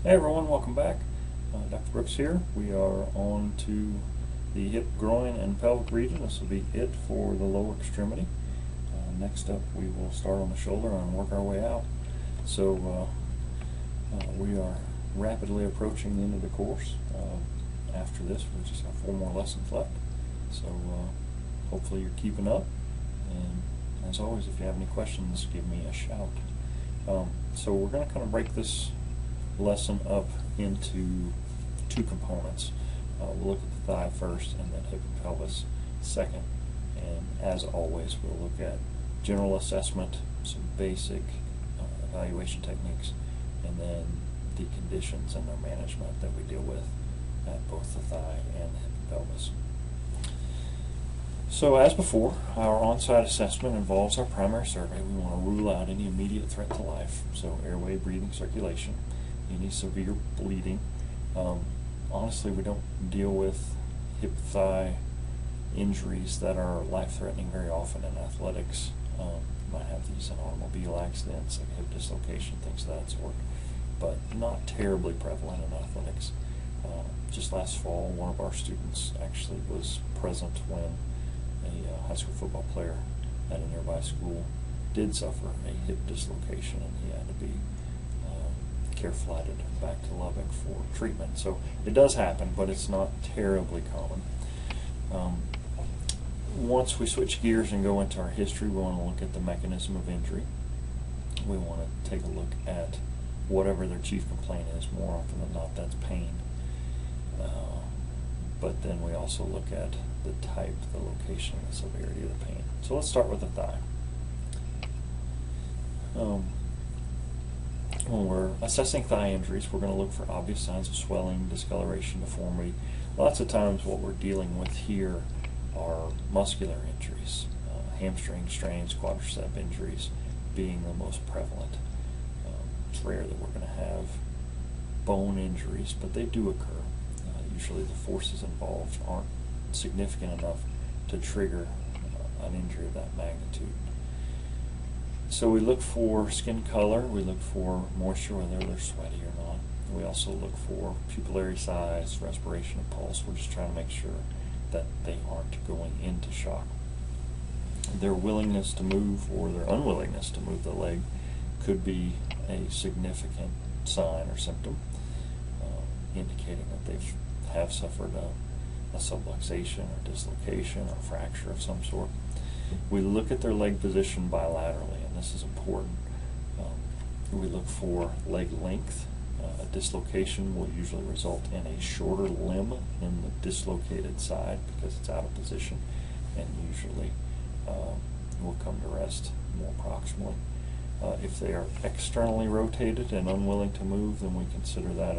Hey everyone, welcome back. Dr. Brooks here. We are on to the hip, groin, and pelvic region. This will be it for the lower extremity. Next up, we will start on the shoulder and work our way out. So we are rapidly approaching the end of the course. After this, we just have 4 more lessons left. So hopefully you're keeping up. And as always, if you have any questions, give me a shout. So we're going to kind of break this lesson up into 2 components. We'll look at the thigh first and then hip and pelvis second. And as always, we'll look at general assessment, some basic evaluation techniques, and then the conditions and their management that we deal with at both the thigh and the hip and pelvis. So as before, our on-site assessment involves our primary survey. We want to rule out any immediate threat to life, so airway, breathing, circulation, any severe bleeding. Honestly, we don't deal with hip-thigh injuries that are life-threatening very often in athletics. Might have these in automobile accidents, like hip dislocation, things of that sort, but not terribly prevalent in athletics. Just last fall, one of our students actually was present when a high school football player at a nearby school did suffer a hip dislocation, and he had to be care flighted back to Lubbock for treatment. So it does happen, but it's not terribly common. Once we switch gears and go into our history, we want to look at the mechanism of injury. We want to take a look at whatever their chief complaint is. More often than not, that's pain. But then we also look at the type, the location, and the severity of the pain. So let's start with the thigh. When we're assessing thigh injuries, we're going to look for obvious signs of swelling, discoloration, deformity. Lots of times what we're dealing with here are muscular injuries, hamstring strains, quadricep injuries being the most prevalent. It's rare that we're going to have bone injuries, but they do occur. Usually the forces involved aren't significant enough to trigger an injury of that magnitude. So we look for skin color, we look for moisture, whether they're sweaty or not. We also look for pupillary size, respiration, and pulse. We're just trying to make sure that they aren't going into shock. Their willingness to move or their unwillingness to move the leg could be a significant sign or symptom indicating that they have suffered a subluxation or dislocation or fracture of some sort. We look at their leg position bilaterally, and this is important. We look for leg length. A dislocation will usually result in a shorter limb in the dislocated side because it's out of position, and usually will come to rest more proximally. If they are externally rotated and unwilling to move, then we consider that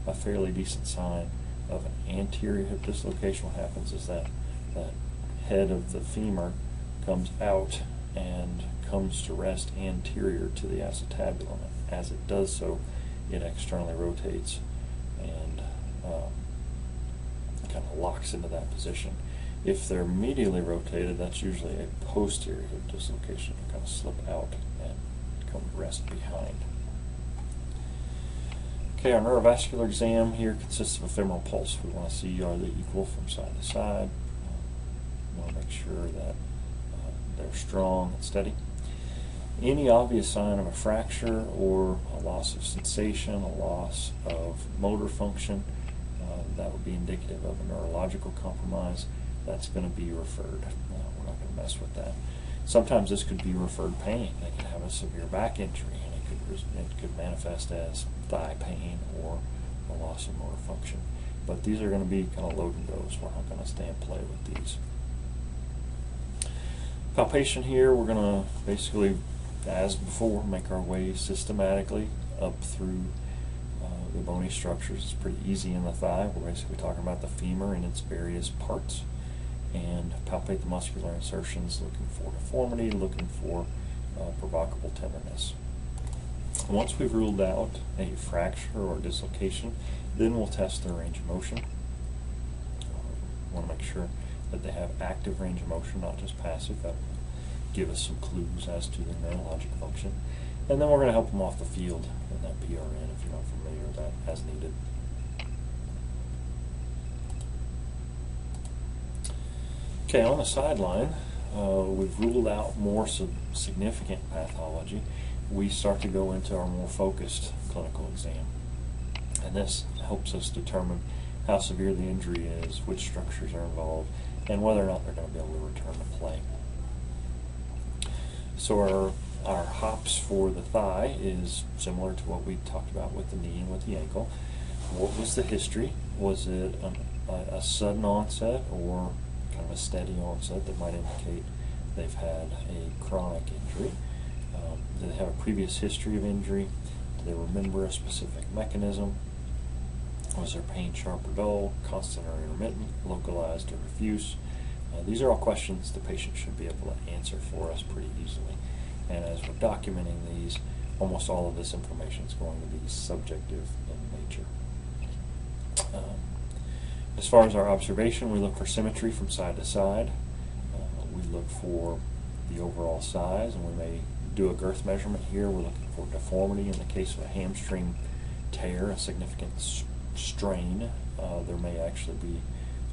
a fairly decent sign of an anterior hip dislocation. What happens is that head of the femur comes out and comes to rest anterior to the acetabulum. As it does so, it externally rotates and kind of locks into that position. If they're medially rotated, that's usually a posterior hip dislocation. They kind of slip out and come to rest behind. Okay, our neurovascular exam here consists of a femoral pulse. We want to see are they equal from side to side. We want to make sure that they're strong and steady. Any obvious sign of a fracture or a loss of sensation, a loss of motor function, that would be indicative of a neurological compromise. That's going to be referred. We're not going to mess with that. Sometimes this could be referred pain. They could have a severe back injury, and it could manifest as thigh pain or a loss of motor function. But these are going to be kind of load and goes. We're not going to stay and play with these. Palpation here, we're going to basically, as before, make our way systematically up through the bony structures. It's pretty easy in the thigh. We're basically talking about the femur and its various parts, and palpate the muscular insertions, looking for deformity, looking for provocable tenderness. Once we've ruled out a fracture or dislocation, then we'll test their range of motion. We want to make sure that they have active range of motion, not just passive. That will give us some clues as to the neurologic function. And then we're going to help them off the field in that PRN, if you're not familiar with that as needed. Okay, on the sideline, we've ruled out more significant pathology. We start to go into our more focused clinical exam. And this helps us determine how severe the injury is, which structures are involved, and whether or not they're going to be able to return to play. So our hops for the thigh is similar to what we talked about with the knee and with the ankle. What was the history? Was it a sudden onset or kind of a steady onset that might indicate they've had a chronic injury? Do they have a previous history of injury? Do they remember a specific mechanism? Was their pain sharp or dull, constant or intermittent, localized or diffuse? These are all questions the patient should be able to answer for us pretty easily. And as we're documenting these, almost all of this information is going to be subjective in nature. As far as our observation, we look for symmetry from side to side. We look for the overall size, and we may do a girth measurement here. We're looking for deformity. In the case of a hamstring tear, a significant strain, there may actually be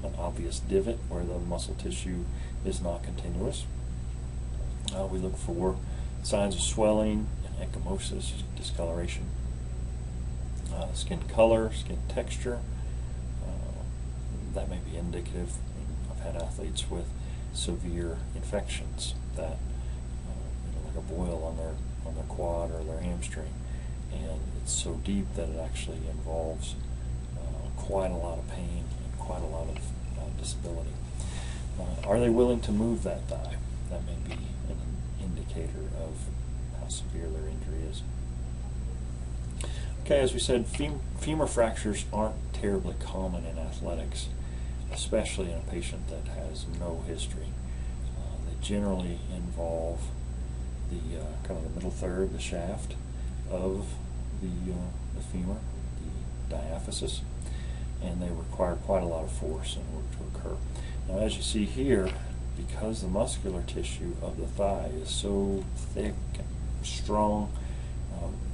an obvious divot where the muscle tissue is not continuous. We look for signs of swelling and ecchymosis, discoloration, skin color, skin texture. That may be indicative. I've had athletes with severe infections that, like a boil on their quad or their hamstring, and it's so deep that it actually involves quite a lot of pain and quite a lot of disability. Are they willing to move that thigh? That may be an indicator of how severe their injury is. Okay, as we said, femur fractures aren't terribly common in athletics, especially in a patient that has no history. They generally involve the kind of the middle third, the shaft of the femur, the diaphysis, and they require quite a lot of force in order to occur. Now, as you see here, because the muscular tissue of the thigh is so thick and strong,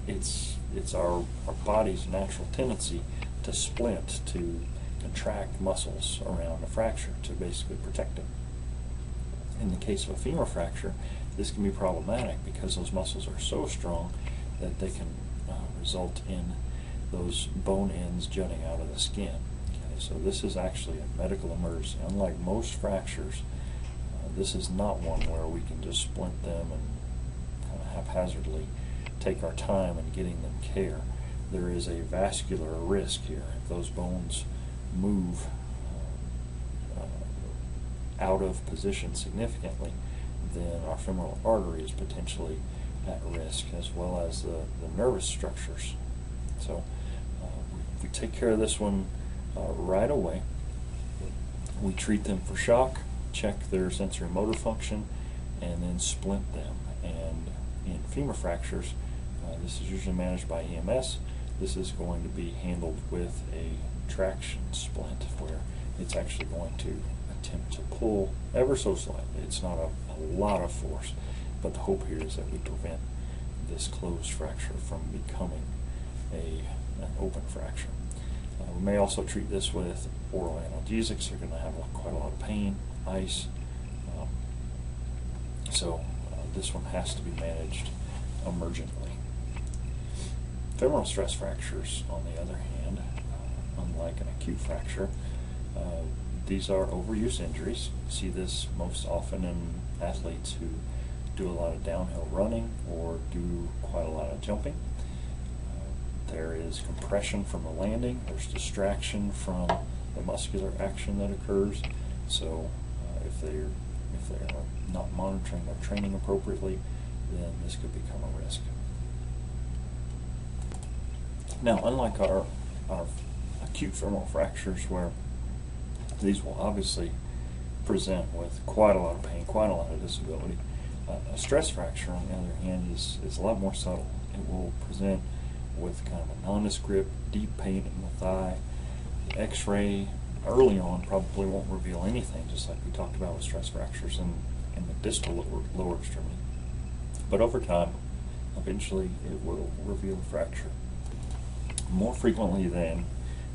it's our body's natural tendency to splint, to contract muscles around a fracture to basically protect it. In the case of a femur fracture, this can be problematic because those muscles are so strong that they can result in those bone ends jutting out of the skin. Okay, so this is actually a medical emergency. Unlike most fractures, this is not one where we can just splint them and kind of haphazardly take our time in getting them care. There is a vascular risk here. If those bones move out of position significantly, then our femoral artery is potentially at risk, as well as the nervous structures. So we take care of this one right away. We treat them for shock, check their sensory motor function, and then splint them. And in femur fractures, this is usually managed by EMS. This is going to be handled with a traction splint, where it's actually going to attempt to pull ever so slightly. It's not a lot of force, but the hope here is that we prevent this closed fracture from becoming an open fracture. We may also treat this with oral analgesics. They're going to have quite a lot of pain, ice. So this one has to be managed emergently. Femoral stress fractures, on the other hand, unlike an acute fracture, these are overuse injuries. You see this most often in athletes who do a lot of downhill running or do quite a lot of jumping. There is compression from the landing. There's distraction from the muscular action that occurs. So if they're not monitoring their training appropriately, then this could become a risk. Now, unlike our acute femoral fractures, where these will obviously present with quite a lot of pain, quite a lot of disability, a stress fracture, on the other hand, is a lot more subtle. It will present with kind of a nondescript, deep pain in the thigh. The X-ray early on probably won't reveal anything, just like we talked about with stress fractures in the distal lower extremity. But over time, eventually it will reveal a fracture. More frequently than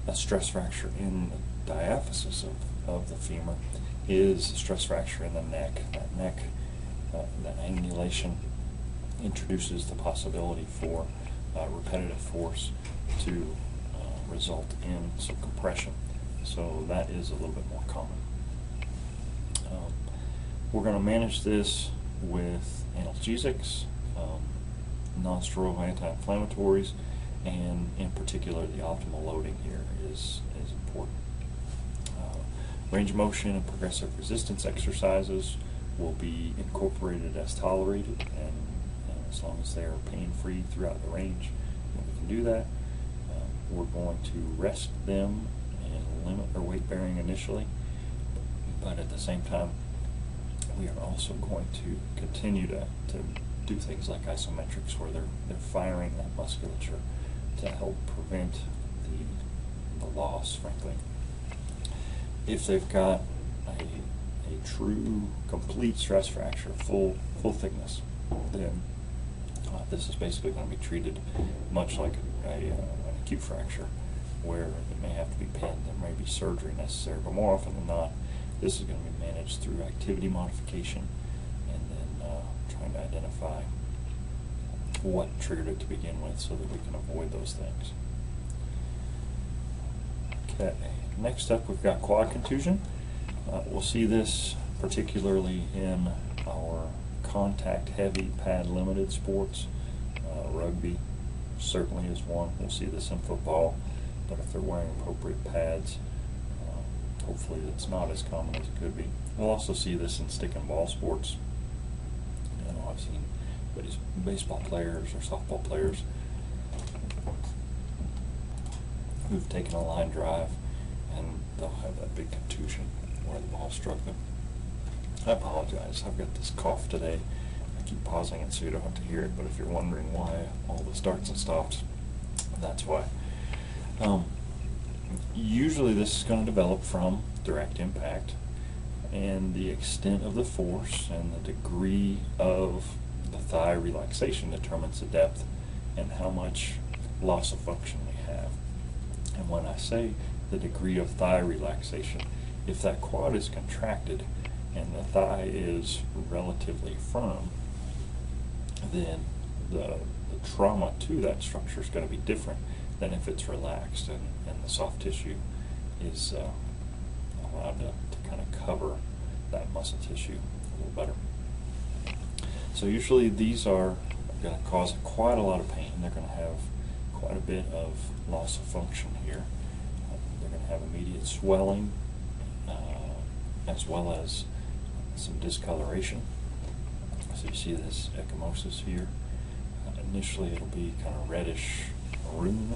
a stress fracture in the diaphysis of the femur is a stress fracture in the neck. That angulation introduces the possibility for repetitive force to result in some compression. So that is a little bit more common. We're going to manage this with analgesics, non-steroidal anti-inflammatories, and in particular the optimal loading here is important. Range of motion and progressive resistance exercises will be incorporated as tolerated, and as long as they are pain-free throughout the range, we can do that. We're going to rest them and limit their weight bearing initially, but at the same time we are also going to continue to do things like isometrics, where they're firing that musculature to help prevent the loss, frankly. If they've got a true complete stress fracture, full thickness, then this is basically going to be treated much like an acute fracture, where it may have to be pinned. There may be surgery necessary, but more often than not, this is going to be managed through activity modification, and then trying to identify what triggered it to begin with so that we can avoid those things. Okay, next up we've got quad contusion. We'll see this particularly in our contact heavy pad limited sports. Rugby certainly is one. We'll see this in football, but if they're wearing appropriate pads, hopefully it's not as common as it could be. We'll also see this in stick and ball sports. I've seen baseball players or softball players who've taken a line drive and they'll have that big contusion where the ball struck them. I apologize, I've got this cough today. I keep pausing it so you don't have to hear it, but if you're wondering why all the starts and stops, that's why. Usually this is going to develop from direct impact, and the extent of the force and the degree of the thigh relaxation determines the depth and how much loss of function we have. And when I say the degree of thigh relaxation, if that quad is contracted and the thigh is relatively firm, then the trauma to that structure is going to be different than if it's relaxed and the soft tissue is allowed to kind of cover that muscle tissue a little better. So usually these are going to cause quite a lot of pain. They're going to have quite a bit of loss of function here. They're going to have immediate swelling as well as some discoloration. So you see this ecchymosis here. Initially it'll be kind of reddish maroon,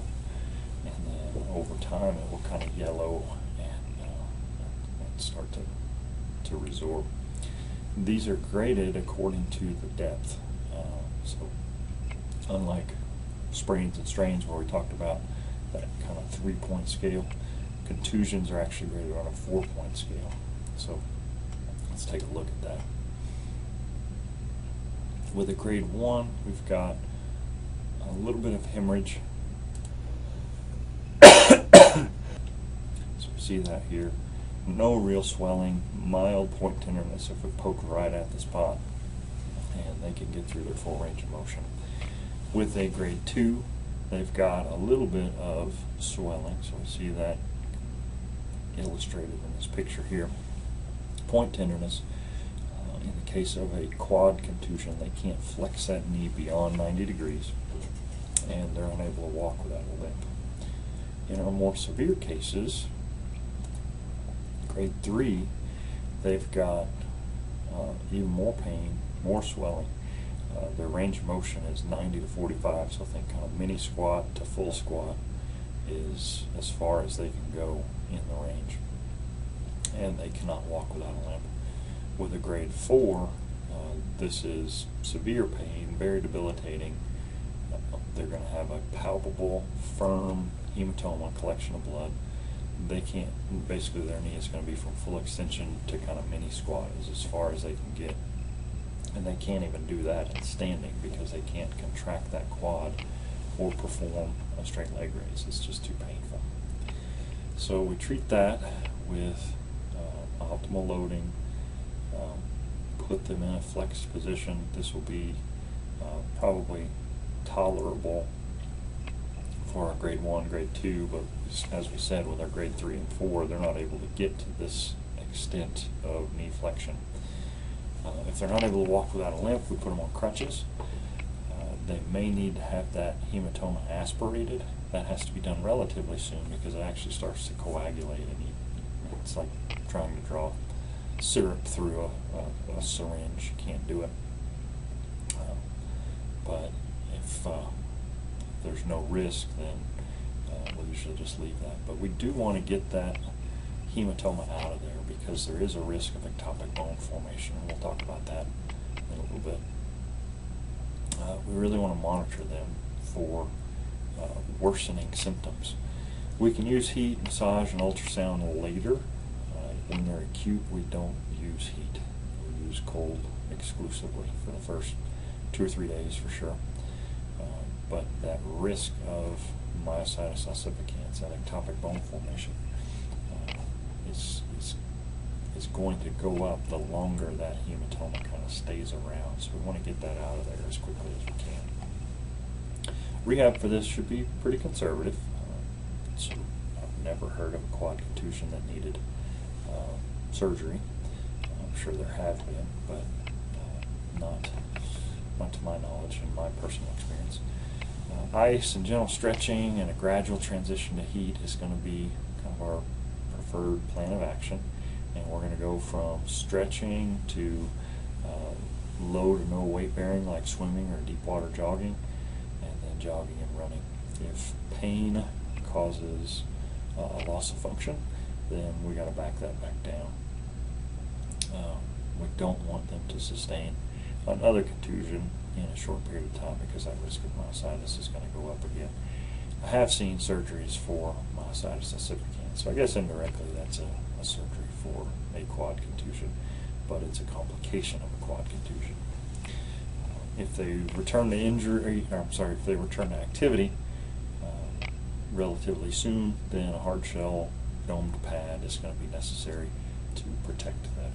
and then over time it will kind of yellow and start to resorb. These are graded according to the depth. So unlike sprains and strains where we talked about that kind of 3-point scale, contusions are actually graded on a 4-point scale. So let's take a look at that. With a grade 1, we've got a little bit of hemorrhage. So we see that here. No real swelling, mild point tenderness if we poke right at the spot, and they can get through their full range of motion. With a grade 2, they've got a little bit of swelling, so we see that illustrated in this picture here. Point tenderness. In the case of a quad contusion, they can't flex that knee beyond 90 degrees, and they're unable to walk without a limp. In our more severe cases, grade 3, they've got even more pain, more swelling. Their range of motion is 90 to 45, so I think kind of mini squat to full squat is as far as they can go in the range. And they cannot walk without a limp. With a grade 4, this is severe pain, very debilitating. They're going to have a palpable, firm hematoma, collection of blood. They can't, basically their knee is going to be from full extension to kind of mini squat is as far as they can get. And they can't even do that in standing because they can't contract that quad or perform a straight leg raise. It's just too painful. So we treat that with optimal loading, put them in a flexed position. This will be probably tolerable for our grade 1, grade 2, but as we said, with our grade 3 and 4, they're not able to get to this extent of knee flexion. If they're not able to walk without a limp, we put them on crutches. They may need to have that hematoma aspirated. That has to be done relatively soon because it actually starts to coagulate, and it's like trying to draw syrup through a syringe. You can't do it. But if there's no risk, then we'll usually just leave that. But we do want to get that hematoma out of there because there is a risk of ectopic bone formation, and we'll talk about that in a little bit. We really want to monitor them for worsening symptoms. We can use heat, massage, and ultrasound later. When they're acute, we don't use heat. We use cold exclusively for the first 2 or 3 days for sure. But that risk of myositis ossificans, that ectopic bone formation, is going to go up the longer that hematoma kind of stays around. So we want to get that out of there as quickly as we can. Rehab for this should be pretty conservative. I've never heard of a quad contusion that needed surgery. I'm sure there have been, but not to my knowledge and my personal experience. Ice and gentle stretching and a gradual transition to heat is going to be kind of our preferred plan of action. And we're going to go from stretching to low to no weight bearing like swimming or deep water jogging, and then jogging and running. If pain causes a loss of function, then we got to back that back down. We don't want them to sustain another contusion in a short period of time because that risk of myositis is going to go up again. I have seen surgeries for myositis ossificans, so I guess indirectly that's a surgery for a quad contusion, but it's a complication of a quad contusion. If they return to if they return to activity relatively soon, then a hard shell domed pad is going to be necessary to protect that area.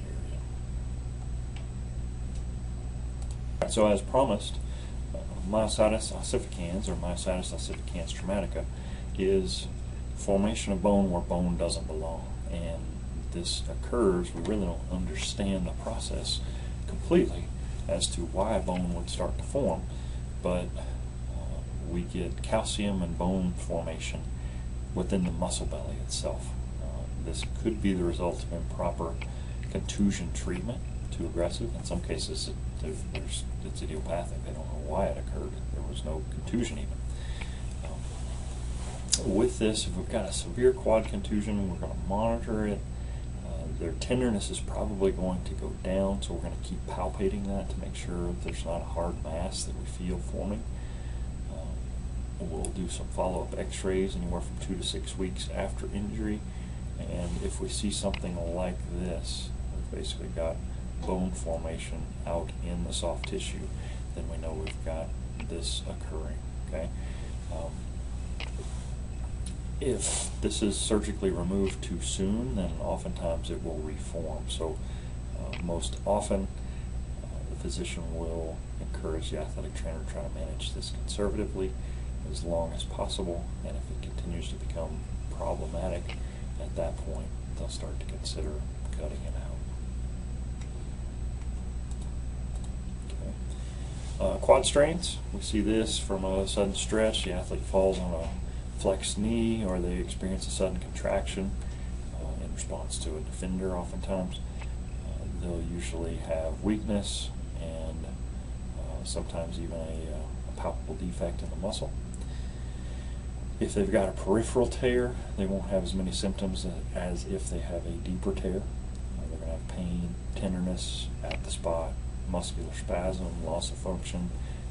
So as promised, myositis ossificans, or myositis ossificans traumatica, is formation of bone where bone doesn't belong. And this occurs, we really don't understand the process completely as to why a bone would start to form, but we get calcium and bone formation within the muscle belly itself. This could be the result of improper contusion treatment, too aggressive. In some cases it's idiopathic. They don't know why it occurred. There was no contusion even. With this, if we've got a severe quad contusion, we're going to monitor it. Their tenderness is probably going to go down, so we're going to keep palpating that to make sure there's not a hard mass that we feel forming. We'll do some follow-up x-rays anywhere from 2 to 6 weeks after injury, and if we see something like this, we've basically got bone formation out in the soft tissue, then we know we've got this occurring. Okay. If this is surgically removed too soon, then oftentimes it will reform. So most often the physician will encourage the athletic trainer to try to manage this conservatively as long as possible, and if it continues to become problematic, at that point they'll start to consider cutting it out. Okay. Quad strains, we see this from a sudden stretch. The athlete falls on a flexed knee, or they experience a sudden contraction in response to a defender oftentimes. They'll usually have weakness and sometimes even a palpable defect in the muscle. If they've got a peripheral tear, they won't have as many symptoms as if they have a deeper tear. They're going to have pain, tenderness at the spot, muscular spasm, loss of function,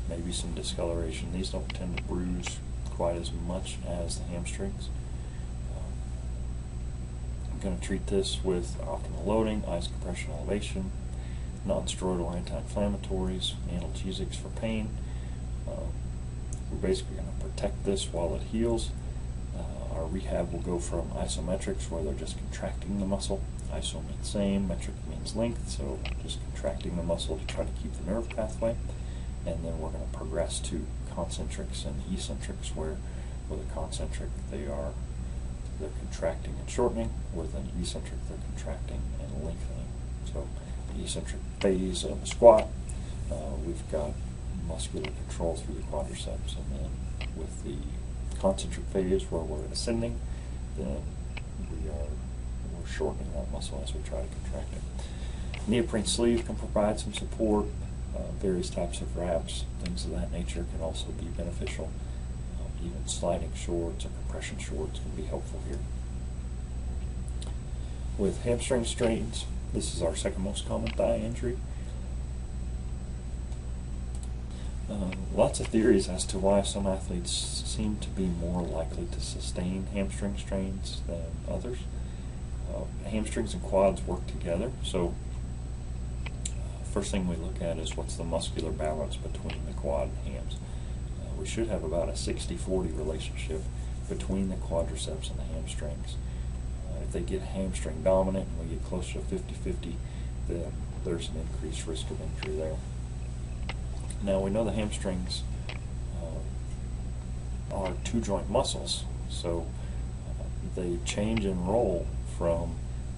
maybe some discoloration. These don't tend to bruise quite as much as the hamstrings. I'm going to treat this with optimal loading, ice compression elevation, non-steroidal anti-inflammatories, analgesics for pain. we're basically going to protect this while it heals. Our rehab will go from isometrics, where they're just contracting the muscle. Iso means same, metric means length, so just contracting the muscle to try to keep the nerve pathway. And then we're going to progress to concentrics and eccentrics, where with a concentric they're contracting and shortening. With an eccentric, they're contracting and lengthening. So the eccentric phase of a squat, we've got muscular control through the quadriceps, and then with the concentric phase, where we're ascending, then we're shortening that muscle as we try to contract it. Neoprene sleeve can provide some support. Various types of wraps, things of that nature, can also be beneficial. Even sliding shorts or compression shorts can be helpful here. With hamstring strains, this is our second most common thigh injury. Lots of theories as to why some athletes seem to be more likely to sustain hamstring strains than others. Hamstrings and quads work together, so first thing we look at is what's the muscular balance between the quad and hams. We should have about a 60-40 relationship between the quadriceps and the hamstrings. If they get hamstring dominant and we get closer to 50-50, then there's an increased risk of injury there. Now we know the hamstrings are two joint muscles, so they change in role from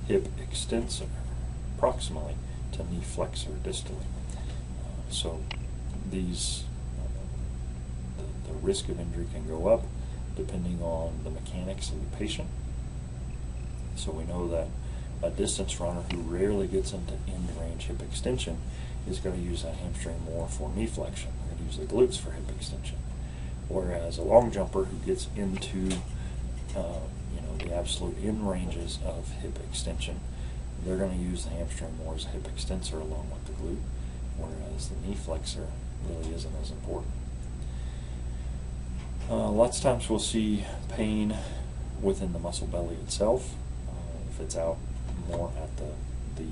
hip extensor proximally to knee flexor distally. So these the risk of injury can go up depending on the mechanics of the patient. So we know that a distance runner who rarely gets into end range hip extension is going to use that hamstring more for knee flexion. They're going to use the glutes for hip extension. Whereas a long jumper who gets into the absolute end ranges of hip extension, they're going to use the hamstring more as a hip extensor along with the glute, whereas the knee flexor really isn't as important. Lots of times we'll see pain within the muscle belly itself. If it's out more at the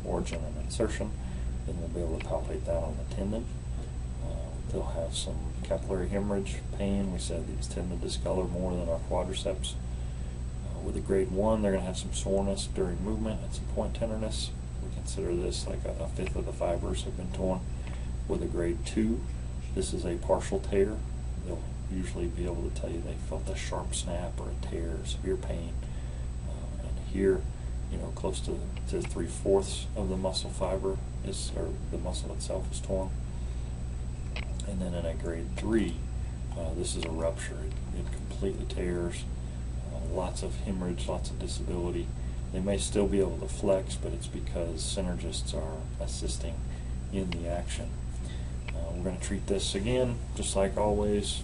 origin and insertion, then we'll be able to palpate that on the tendon. They'll have some capillary hemorrhage pain. We said these tend to discolor more than our quadriceps. With a grade 1, they're going to have some soreness during movement and some point tenderness. We consider this like a fifth of the fibers have been torn. With a grade 2, this is a partial tear. They'll usually be able to tell you they felt a sharp snap or a tear, severe pain. And here, close to 3/4 of the muscle fiber or the muscle itself is torn. And then in a grade 3, this is a rupture. It completely tears. Lots of hemorrhage, lots of disability. They may still be able to flex, but it's because synergists are assisting in the action. We're going to treat this again, just like always,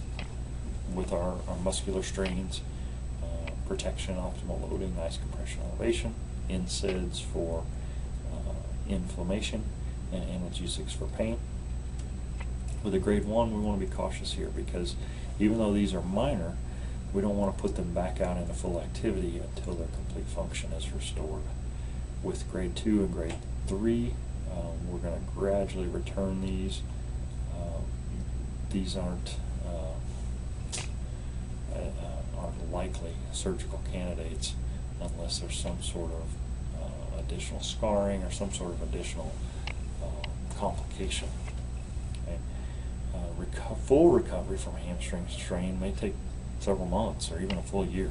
with our muscular strains. Protection, optimal loading, nice compression elevation, NSAIDs for inflammation, and analgesics for pain. With a grade 1, we want to be cautious here because even though these are minor, we don't want to put them back out into full activity until their complete function is restored. With grade 2 and grade 3, we're going to gradually return these. These aren't likely surgical candidates unless there's some sort of additional scarring or some sort of additional complication. Okay? Full recovery from a hamstring strain may take several months or even a full year,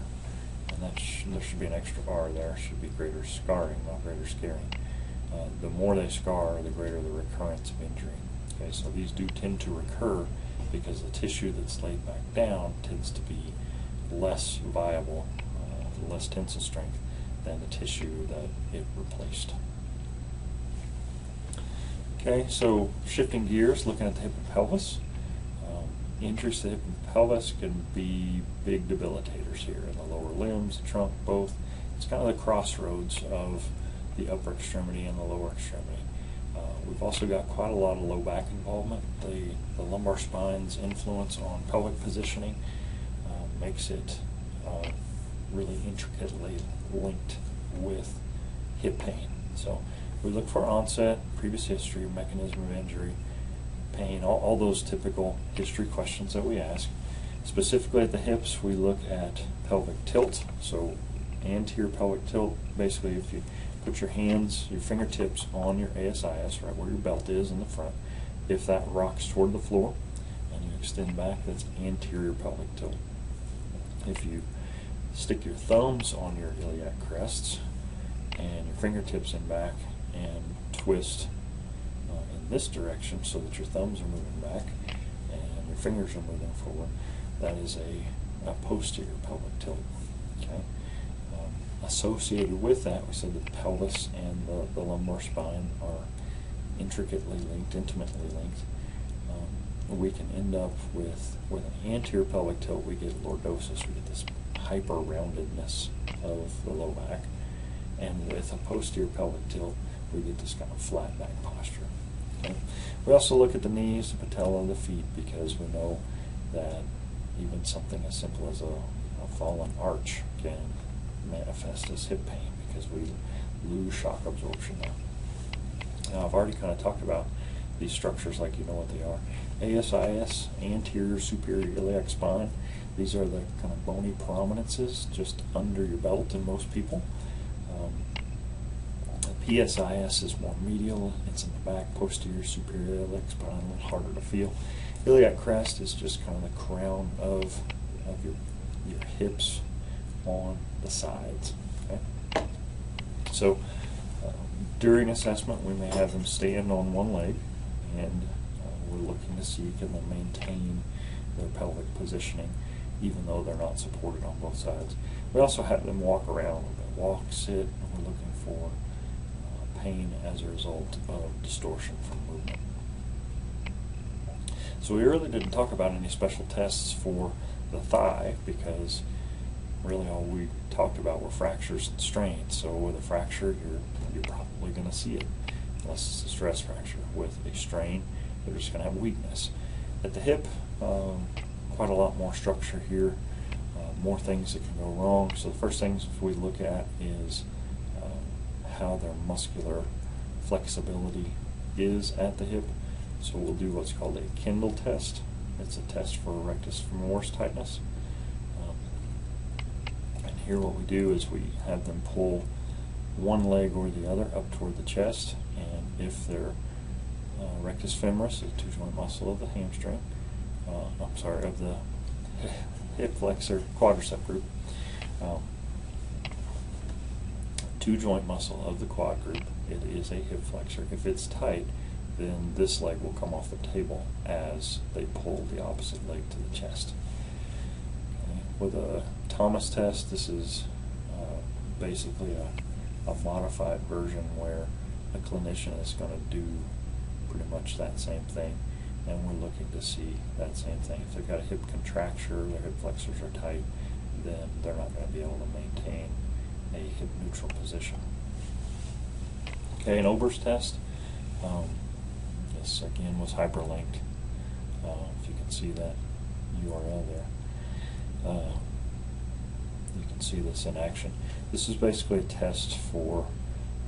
and there should be an extra R there. Should be greater scarring, not greater scaring. The more they scar, the greater the recurrence of injury. Okay, so these do tend to recur because the tissue that's laid back down tends to be less viable, less tensile strength than the tissue that it replaced. Okay, so shifting gears, looking at the hip and pelvis. Injuries to the hip and pelvis can be big debilitators here in the lower limbs, the trunk, both. It's kind of the crossroads of the upper extremity and the lower extremity. We've also got quite a lot of low back involvement. The lumbar spine's influence on pelvic positioning makes it really intricately linked with hip pain. So we look for onset, previous history, mechanism of injury, pain, all those typical history questions that we ask. Specifically at the hips, we look at pelvic tilt. So anterior pelvic tilt, basically if you put your hands, your fingertips on your ASIS, right where your belt is in the front, if that rocks toward the floor and you extend back, that's anterior pelvic tilt. If you stick your thumbs on your iliac crests and your fingertips in back and twist in this direction so that your thumbs are moving back and your fingers are moving forward, that is a posterior pelvic tilt. Okay. Associated with that, we said that the pelvis and the lumbar spine are intricately linked, intimately linked. We can end up with an anterior pelvic tilt, we get lordosis, we get this hyper-roundedness of the low back. And with a posterior pelvic tilt, we get this kind of flat back posture. Okay? We also look at the knees, the patella, the feet, because we know that even something as simple as a fallen arch can manifest as hip pain because we lose shock absorption there. Now, I've already kind of talked about these structures like you know what they are. ASIS, anterior superior iliac spine. These are the kind of bony prominences just under your belt in most people. PSIS is more medial. It's in the back, posterior superior iliac spine, a little harder to feel. Iliac crest is just kind of the crown of your hips on the sides. Okay? So during assessment, we may have them stand on one leg, and we're looking to see can they maintain their pelvic positioning even though they're not supported on both sides. We also have them walk around a little bit, walk, sit, and we're looking for pain as a result of distortion from movement. So we really didn't talk about any special tests for the thigh because really all we talked about were fractures and strains. So with a fracture, you're probably going to see it, unless it's a stress fracture. With a strain, you're just going to have weakness. At the hip, quite a lot more structure here, more things that can go wrong. So the first things we look at is how their muscular flexibility is at the hip. So we'll do what's called a Kendall test. It's a test for rectus femoris tightness. And here what we do is we have them pull one leg or the other up toward the chest, and if their rectus femoris, the two joint muscle of the hamstring, of the hip flexor quadricep group, two joint muscle of the quad group, it is a hip flexor. If it's tight, then this leg will come off the table as they pull the opposite leg to the chest. Okay. With a Thomas test, this is basically a modified version where a clinician is going to do pretty much that same thing, and we're looking to see that same thing. If they've got a hip contracture, their hip flexors are tight, then they're not going to be able to maintain a hip neutral position. Okay, an Ober's test. This again was hyperlinked. If you can see that URL there, you can see this in action. This is basically a test for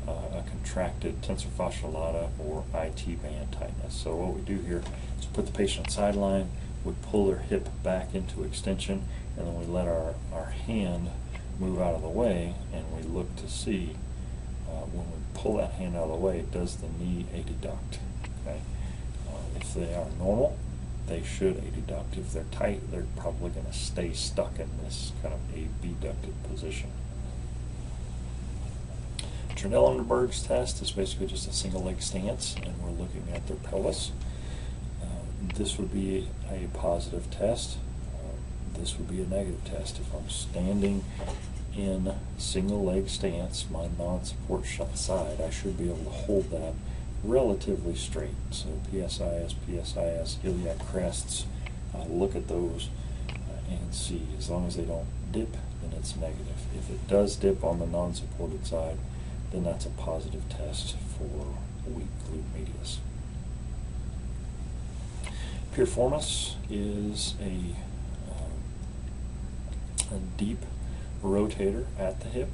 a contracted tensor fasciae lata or IT band tightness. So what we do here is put the patient sideline, we pull their hip back into extension, and then we let our hand move out of the way, and we look to see when we pull that hand out of the way, does the knee adduct? Okay? If they are normal, they should adduct. If they're tight, they're probably going to stay stuck in this kind of abducted position. Trendelenburg's test is basically just a single leg stance, and we're looking at their pelvis. This would be a positive test. This would be a negative test. If I'm standing in single leg stance, my non-support side, I should be able to hold that relatively straight. So PSIS, iliac crests, look at those and see. As long as they don't dip, then it's negative. If it does dip on the non-supported side, then that's a positive test for weak glute medius. Piriformis is a deep rotator at the hip,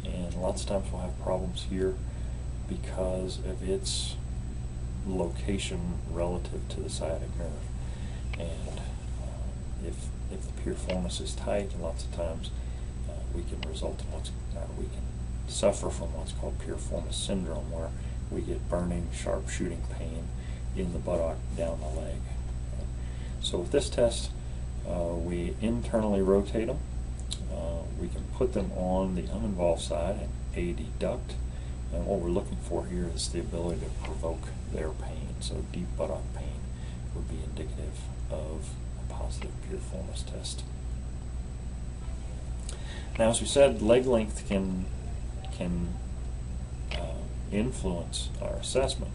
and lots of times we'll have problems here because of its location relative to the sciatic nerve. And if the piriformis is tight, and lots of times we can suffer from what's called piriformis syndrome, where we get burning, sharp shooting pain in the buttock down the leg. Okay. So with this test, we internally rotate them. We can put them on the uninvolved side and adduct. And what we're looking for here is the ability to provoke their pain. So deep buttock pain would be indicative of a positive piriformis test. Now, as we said, leg length can influence our assessment.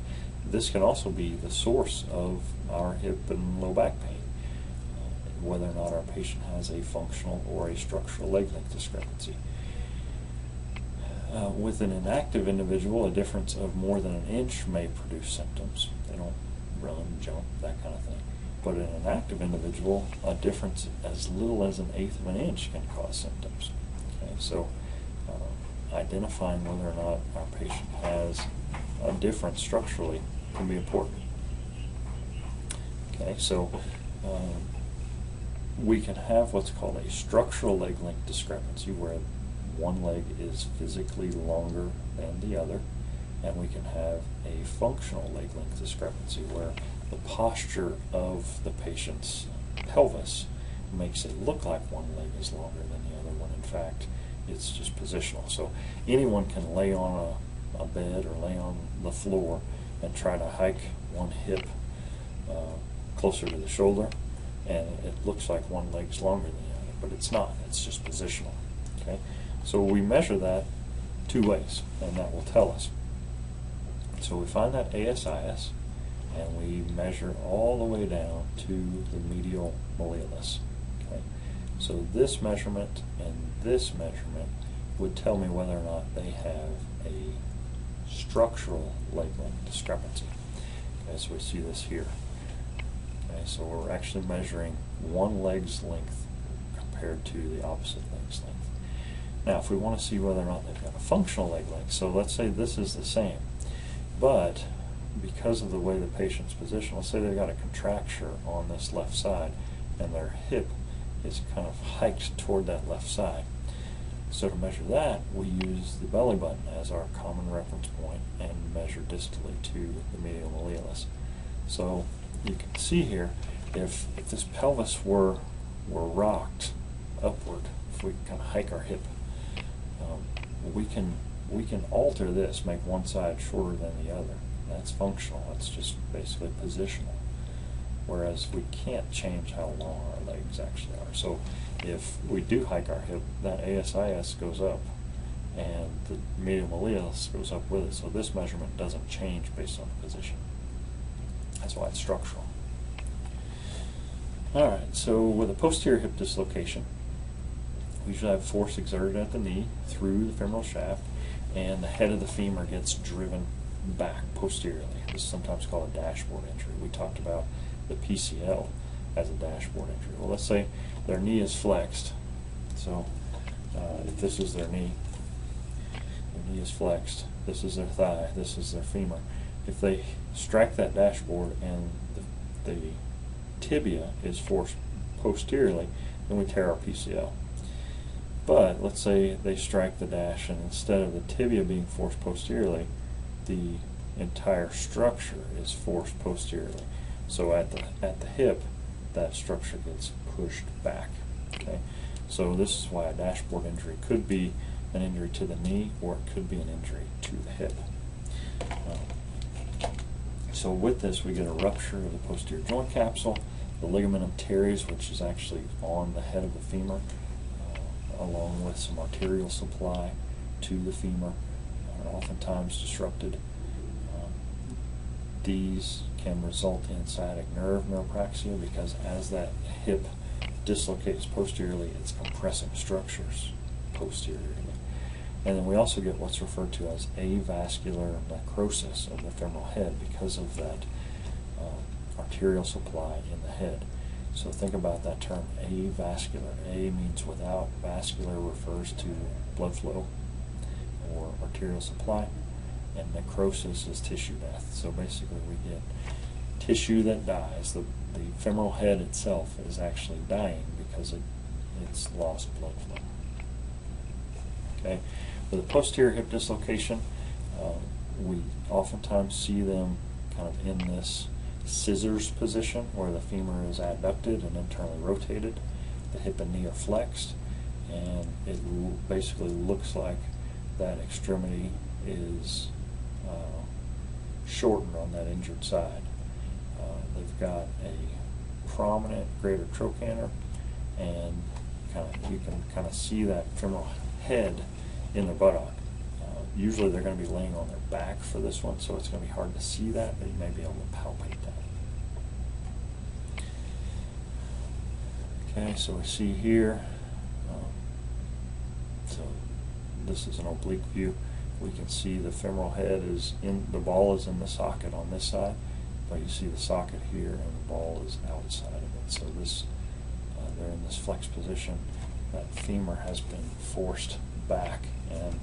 This can also be the source of our hip and low back pain, whether or not our patient has a functional or a structural leg length discrepancy. With an inactive individual, a difference of more than an inch may produce symptoms. They don't run, jump, that kind of thing. But in an active individual, a difference as little as 1/8 of an inch can cause symptoms. Okay, so identifying whether or not our patient has a difference structurally can be important. Okay, so we can have what's called a structural leg length discrepancy, where one leg is physically longer than the other, and we can have a functional leg length discrepancy, where the posture of the patient's pelvis makes it look like one leg is longer than the other, when in fact it's just positional. So anyone can lay on a bed or lay on the floor and try to hike one hip closer to the shoulder, and it looks like one leg's longer than the other, but it's not. It's just positional. Okay, so we measure that 2 ways, and that will tell us. So we find that ASIS, and we measure all the way down to the medial malleolus. Okay, so this measurement and this measurement would tell me whether or not they have a structural leg length discrepancy. Okay, so we see this here. Okay, so we're actually measuring one leg's length compared to the opposite leg's length. Now, if we want to see whether or not they've got a functional leg length, so let's say this is the same, but because of the way the patient's positioned, let's say they've got a contracture on this left side, and their hip is kind of hiked toward that left side. So to measure that, we use the belly button as our common reference point and measure distally to the medial malleolus. So you can see here, if this pelvis were rocked upward, if we kind of hike our hip, we can alter this, make one side shorter than the other. That's functional. That's just basically positional. Whereas we can't change how long our legs actually are. So if we do hike our hip, that ASIS goes up, and the medial malleolus goes up with it. So this measurement doesn't change based on the position. That's why it's structural. Alright, so with a posterior hip dislocation, we usually have force exerted at the knee through the femoral shaft, and the head of the femur gets driven back posteriorly. This is sometimes called a dashboard injury. We talked about the PCL as a dashboard injury. Well, let's say their knee is flexed. So if this is their knee is flexed, this is their thigh, this is their femur. If they strike that dashboard and the tibia is forced posteriorly, then we tear our PCL. But let's say they strike the dash, and instead of the tibia being forced posteriorly, the entire structure is forced posteriorly. So at the hip, that structure gets pushed back. Okay, so this is why a dashboard injury could be an injury to the knee, or it could be an injury to the hip. So with this, we get a rupture of the posterior joint capsule, the ligamentum teres, which is actually on the head of the femur, along with some arterial supply to the femur, are oftentimes disrupted. These can result in sciatic nerve neuropraxia, because as that hip dislocates posteriorly, it's compressing structures posteriorly. And then we also get what's referred to as avascular necrosis of the femoral head because of that arterial supply in the head. So think about that term, avascular. A means without, vascular refers to blood flow or arterial supply. and necrosis is tissue death. So basically we get tissue that dies. The femoral head itself is actually dying because it's lost blood flow. Okay, with a posterior hip dislocation, we oftentimes see them kind of in this scissors position where the femur is adducted and internally rotated. The hip and knee are flexed, and it basically looks like that extremity is shortened on that injured side. They've got a prominent greater trochanter, and you can kind of see that femoral head in their buttock. Usually they're going to be laying on their back for this one, so it's going to be hard to see that, but you may be able to palpate that. Okay, so we see here, so this is an oblique view. We can see the femoral head is in, the ball is in the socket on this side, but you see the socket here and the ball is outside of it. So this, they're in this flexed position. That femur has been forced back and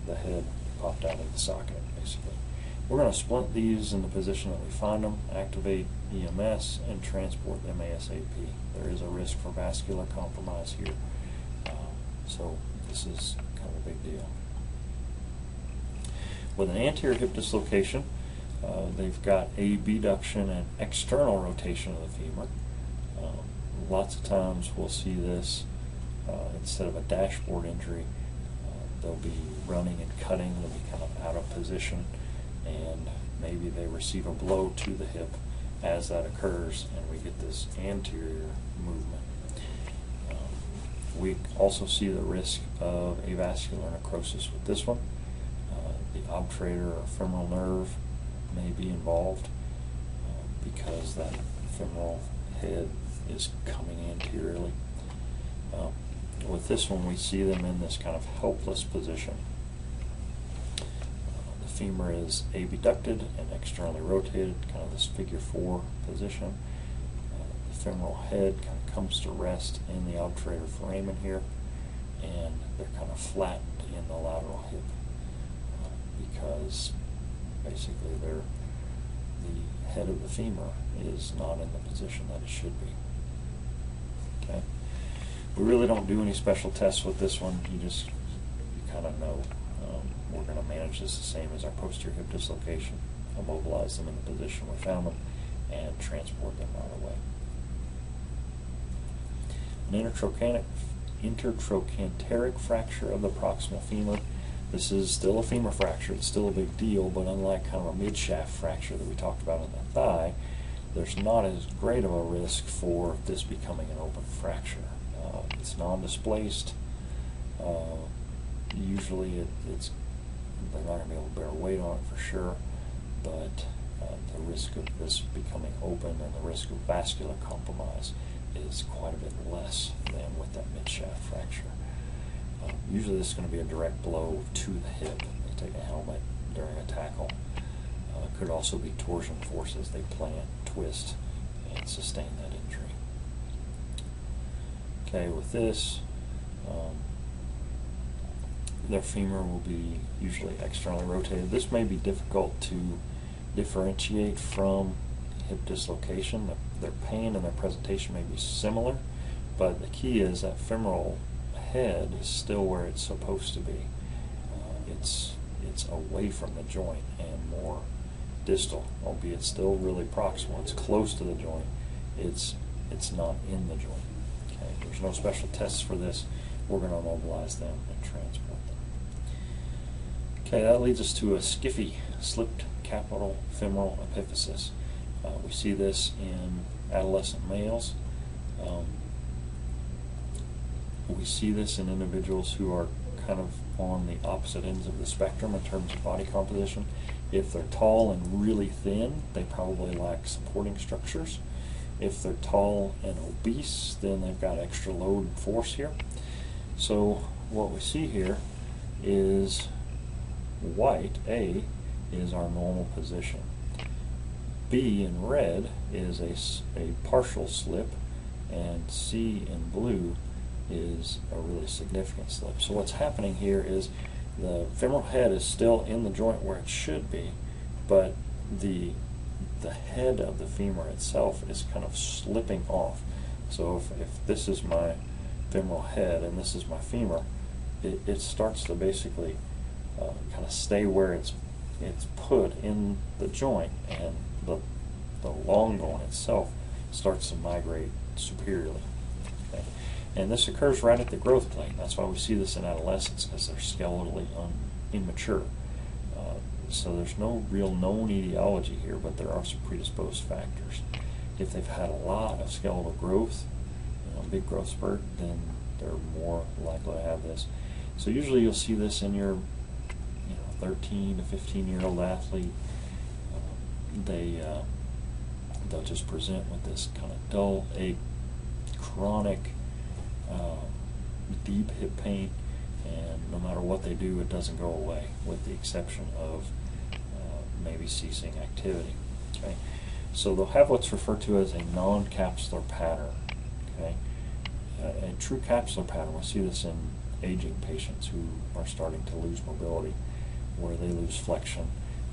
the head popped out of the socket, basically. We're going to splint these in the position that we find them, activate EMS, and transport them ASAP. There is a risk for vascular compromise here, so this is kind of a big deal. With an anterior hip dislocation, they've got abduction and external rotation of the femur. Lots of times we'll see this instead of a dashboard injury. They'll be running and cutting, they'll be kind of out of position, and maybe they receive a blow to the hip as that occurs, and we get this anterior movement. We also see the risk of avascular necrosis with this one. The obturator or femoral nerve may be involved because that femoral head is coming anteriorly. With this one, we see them in this kind of helpless position. The femur is abducted and externally rotated, kind of this figure 4 position. The femoral head kind of comes to rest in the obturator foramen here, and they're kind of flattened in the lateral hip because basically the head of the femur is not in the position that it should be. Okay. We really don't do any special tests with this one. You kind of know. We're going to manage this the same as our posterior hip dislocation. Immobilize them in the position we found them and transport them right away. An intertrochanteric fracture of the proximal femur. This is still a femur fracture. It's still a big deal, but unlike kind of a mid-shaft fracture that we talked about in the thigh, there's not as great of a risk for this becoming an open fracture. It's non-displaced. Usually they're not going to be able to bear weight on it for sure, but the risk of this becoming open and the risk of vascular compromise is quite a bit less than with that mid-shaft fracture. Usually this is going to be a direct blow to the hip. They take a helmet during a tackle. Could also be torsion forces. They plant, twist, and sustain that injury. Okay, with this, their femur will be usually externally rotated. This may be difficult to differentiate from hip dislocation. Their pain and their presentation may be similar, but the key is that femoral head is still where it's supposed to be. It's away from the joint and more distal, albeit still really proximal. It's close to the joint. It's not in the joint. Okay, there's no special tests for this. We're going to immobilize them and transport them. Okay, that leads us to a SCFE, slipped capital femoral epiphysis. We see this in adolescent males. We see this in individuals who are kind of on the opposite ends of the spectrum in terms of body composition. If they're tall and really thin, they probably lack supporting structures. If they're tall and obese, then they've got extra load and force here. So what we see here is white, A, is our normal position. B in red is a partial slip, and C in blue is a really significant slip. So what's happening here is The femoral head is still in the joint where it should be, but the head of the femur itself is kind of slipping off. So if this is my femoral head and this is my femur, it starts to basically kind of stay where it's put in the joint, and the long bone itself starts to migrate superiorly. Okay? And this occurs right at the growth plane. That's why we see this in adolescents, because they're skeletally immature. So there's no real known etiology here, but there are some predisposed factors. If they've had a lot of skeletal growth, big growth spurt, then they're more likely to have this. So usually you'll see this in your 13 to 15-year-old athlete. They'll just present with this kind of dull ache, chronic, deep hip pain, and no matter what they do, it doesn't go away, with the exception of maybe ceasing activity. Okay, so they'll have what's referred to as a non-capsular pattern. Okay, a true capsular pattern. We'll see this in aging patients who are starting to lose mobility, where they lose flexion,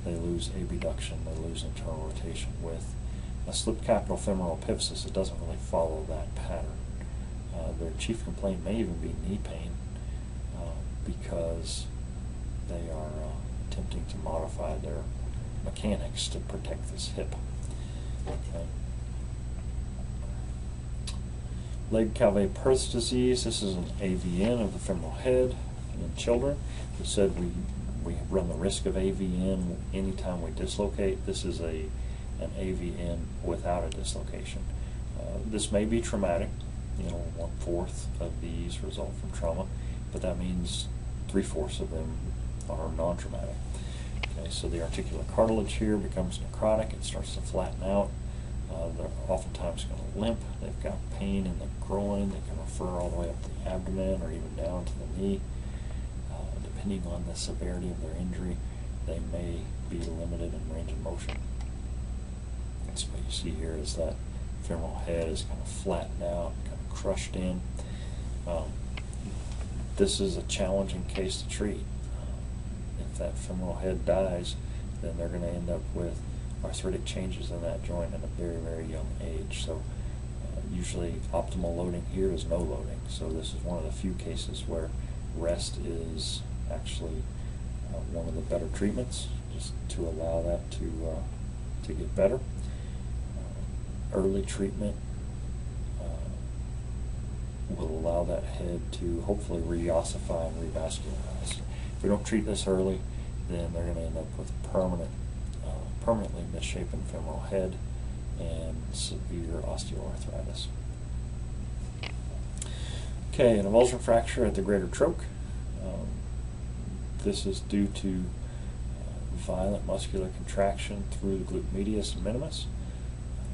they lose abduction, they lose internal rotation. With a slip capital femoral epiphysis, it doesn't really follow that pattern. Their chief complaint may even be knee pain, because they are attempting to modify their mechanics to protect this hip. Okay. Legg-Calvé-Perthes disease. This is an AVN of the femoral head in children. We said we run the risk of AVN anytime we dislocate. This is an AVN without a dislocation. This may be traumatic. 1/4 of these result from trauma, but that means 3/4 of them are non-traumatic. Okay, so the articular cartilage here becomes necrotic. It starts to flatten out. They're oftentimes going to limp. They've got pain in the groin. They can refer all the way up the abdomen or even down to the knee. Depending on the severity of their injury, they may be limited in range of motion. So what you see here is that femoral head is kind of flattened out, kind of crushed in. This is a challenging case to treat. If that femoral head dies, then they're going to end up with arthritic changes in that joint at a very, very young age. So usually optimal loading here is no loading. So this is one of the few cases where rest is actually one of the better treatments, just to allow that to get better. Early treatment will allow that head to hopefully reossify and revascularize. If we don't treat this early, then they're going to end up with permanently misshapen femoral head and severe osteoarthritis. Okay, an avulsion fracture at the greater troch. This is due to violent muscular contraction through the glute medius and minimus.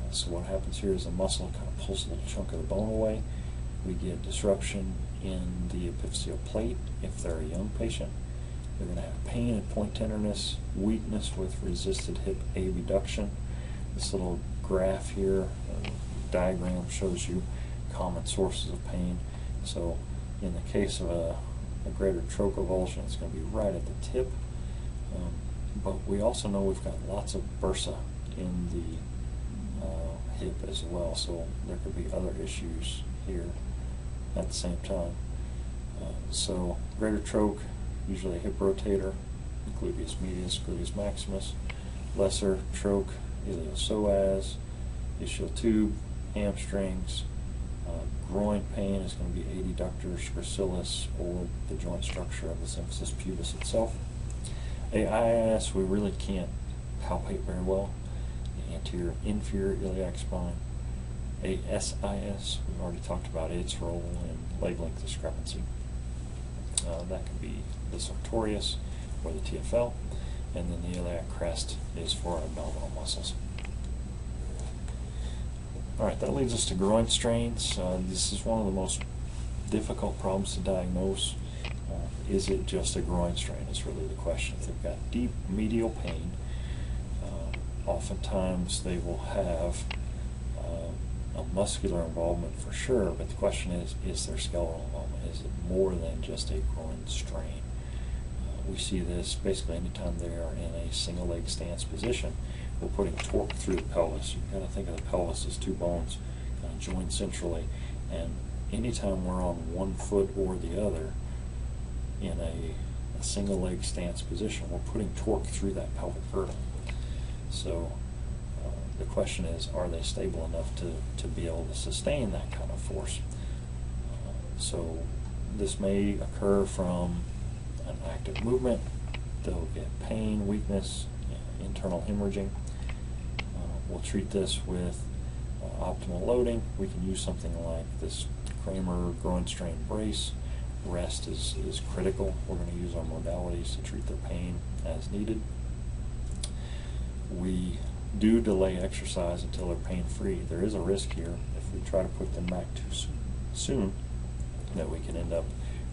So what happens here is the muscle kind of pulls a little chunk of the bone away. We get disruption in the epiphyseal plate if they're a young patient. They're going to have pain and point tenderness, weakness with resisted hip abduction. This little graph here, diagram, shows you common sources of pain. So in the case of a greater troch avulsion, it's going to be right at the tip. But we also know we've got lots of bursa in the hip as well, so there could be other issues here at the same time. So greater troch, usually a hip rotator, gluteus medius, gluteus maximus. Lesser troch, iliopsoas, ischial tube, hamstrings. Groin pain is going to be adductors, gracilis, or the joint structure of the symphysis pubis itself. AIS we really can't palpate very well. The anterior inferior iliac spine. ASIS, we've already talked about its role in leg length discrepancy. That can be the sartorius or the TFL, and then the iliac crest is for abdominal muscles. Alright, that leads us to groin strains. This is one of the most difficult problems to diagnose. Is it just a groin strain is really the question. If they've got deep medial pain, oftentimes they will have a muscular involvement for sure, but the question is there skeletal involvement? Is it more than just a groin strain? we see this basically anytime they are in a single leg stance position. We're putting torque through the pelvis. You've got to think of the pelvis as two bones joined centrally, and anytime we're on one foot or the other in a single leg stance position, we're putting torque through that pelvic girdle. So the question is, are they stable enough to be able to sustain that kind of force? So this may occur from an active movement. They'll get pain, weakness, internal hemorrhaging. We'll treat this with optimal loading. We can use something like this Kramer groin strain brace. Rest is critical. We're going to use our modalities to treat their pain as needed. We do delay exercise until they're pain-free. There is a risk here if we try to put them back too soon that we can end up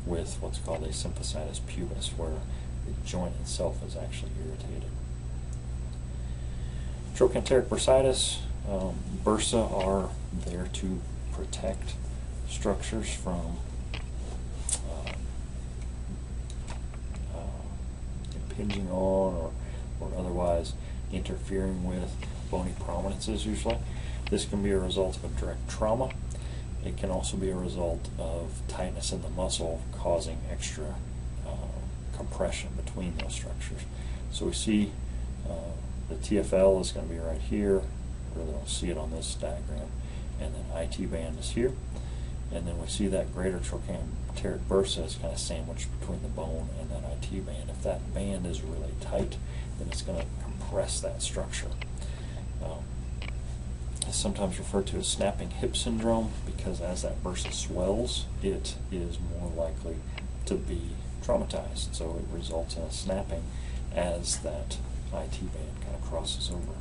with what's called a symphysitis pubis, where the joint itself is actually irritated. Trochanteric bursitis, bursa are there to protect structures from impinging on or otherwise interfering with bony prominences usually. This can be a result of a direct trauma. It can also be a result of tightness in the muscle causing extra compression between those structures. So we see the TFL is going to be right here. We really don't see it on this diagram. And then IT band is here. And then we see that greater trochanteric bursa is kind of sandwiched between the bone and that IT band. If that band is really tight, then it's going to compress that structure. It's sometimes referred to as snapping hip syndrome, because as that bursa swells, it is more likely to be traumatized. So it results in a snapping as that IT band kind of crosses over.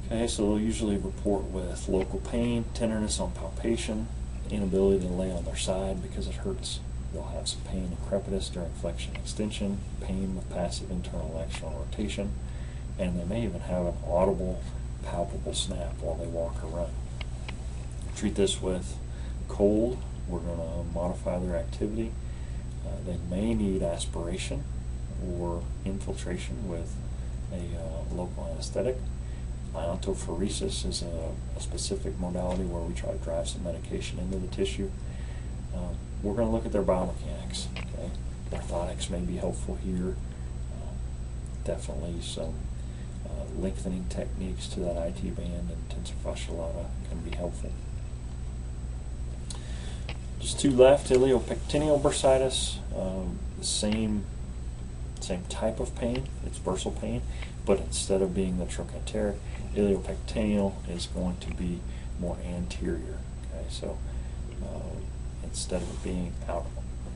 Okay, so they'll usually report with local pain, tenderness on palpation, inability to lay on their side because it hurts. They'll have some pain and crepitus during flexion extension, pain with passive internal and external rotation, and they may even have an audible, palpable snap while they walk or run. Treat this with cold. We're going to modify their activity. They may need aspiration or infiltration with a local anesthetic. Iontophoresis is a specific modality where we try to drive some medication into the tissue. We're going to look at their biomechanics. Okay? Orthotics may be helpful here. Definitely some lengthening techniques to that IT band and tensor fasciolata can be helpful. Just two left, iliopectineal bursitis, the same type of pain. It's bursal pain, but instead of being the trochanteric, iliopectineal is going to be more anterior. Okay, so instead of it being out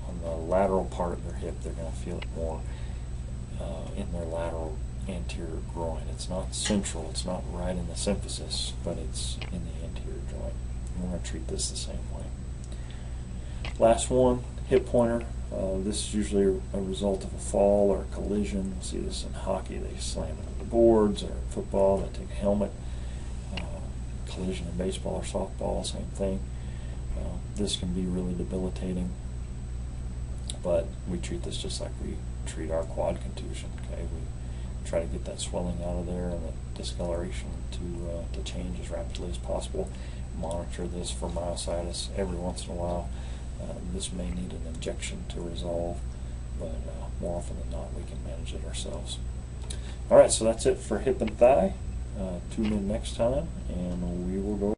on the lateral part of their hip, they're going to feel it more in their lateral anterior groin. It's not central, it's not right in the symphysis, but it's in the anterior joint. And we're going to treat this the same way. Last one, hip pointer. This is usually a result of a fall or a collision. We'll see this in hockey. They slam into the boards, or in football, they take a helmet. Collision in baseball or softball, same thing. This can be really debilitating, but we treat this just like we treat our quad contusion. Okay, we try to get that swelling out of there and the discoloration to change as rapidly as possible. Monitor this for myositis every once in a while. This may need an injection to resolve, but more often than not, we can manage it ourselves. All right, so that's it for hip and thigh. Tune in next time, and we will go